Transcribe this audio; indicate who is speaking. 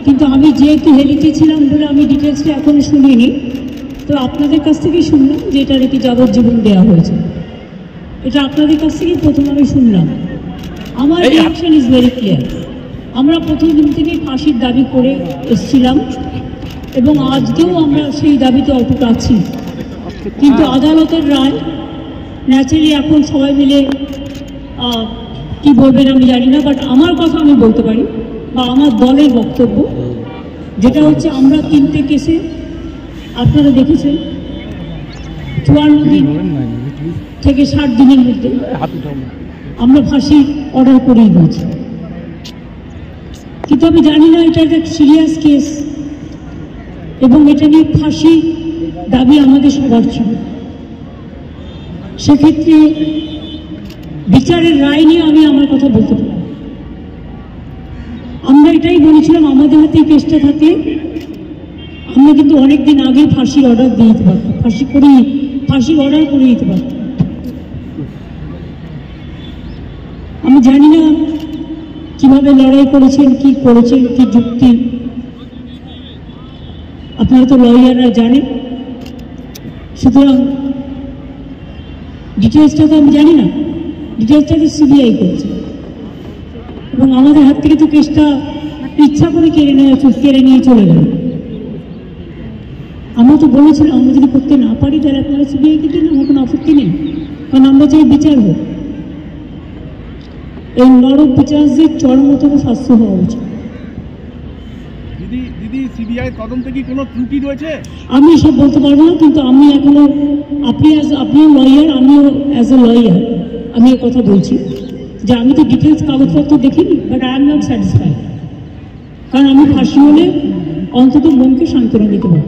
Speaker 1: কিন্তু আমি যেহেতু হেলিতে ছিলাম বলে আমি ডিটেলসটা এখনো শুনিনি। তো আপনাদের কাছ থেকেই শুনলাম যে এটা নাকি যাবজ্জীবন দেওয়া হয়েছে। এটা আপনাদের কাছ থেকেই প্রথম আমি শুনলাম। আমার রিঅ্যাকশন ইজ ভেরি ক্লিয়ার। আমরা প্রথম দিন থেকেই ফাঁসির দাবি করে এসেছিলাম এবং আজকেও আমরা সেই দাবিতে অটুট আছি। কিন্তু আদালতের রায় ন্যাচারালি এখন সবাই মিলে কি বলবেন আমি জানি না, বাট আমার কথা আমি বলতে পারি বা আমার দলের বক্তব্য যেটা হচ্ছে, আমরা 3টে কেসে আপনারা দেখেছেন 54 দিন থেকে 60 দিনের মধ্যে আমরা ফাঁসি অর্ডার করেই দিয়েছি। কিন্তু আমি জানি না এটা একটা সিরিয়াস কেস এবং এটা নিয়ে ফাঁসি দাবি আমাদের সবার ছিল। সেক্ষেত্রে বিচারের রায় নিয়ে আমি আমার কথা বলতে পারি। আমরা এটাই বলেছিলাম, আমাদের হাতে এই কেসটা থাকলে আমরা কিন্তু অনেকদিন আগে ফাঁসির অর্ডার দিয়ে দিতে পারতাম, ফাঁসির অর্ডার করে দিতে পারতাম। আমি জানি না কিভাবে লড়াই করেছেন, কি করেছেন, কি যুক্তি, আপনারা তো লয়াররা জানেন। সুতরাং ডিটেলসটা তো আমি জানি না, ডিটেলসটা তো সিবিআই করছে এবং আমাদের হাত থেকে তো কেসটা ইচ্ছা করে কেড়ে নিয়ে চলে গেল। আমরা তো বলেছিলাম আমরা যদি করতে না পারি তাহলে আপনারা সিবিআইকে দিন, আমার কোনো আপত্তি নেই, কারণ আমরা চাই বিচার হোক। এই নরক বিচারদের চরমতম শাস্তি হওয়া উচিত।
Speaker 2: সিবিআই তদন্তে কি কোনো ত্রুটি রয়েছে?
Speaker 1: আমি সব বলতে পারবো না, কিন্তু আমি এখনো আপনিও লয়ার, আমিও অ্যাজ এ লয়ার আমি এ কথা বলছি যে আমি তো ডিটেলস কাগজপত্র দেখিনি, but I am not satisfied. কারণ আমি ফাঁসি হলে অন্তত মনকে সান্ত্বনা দিতে পারি।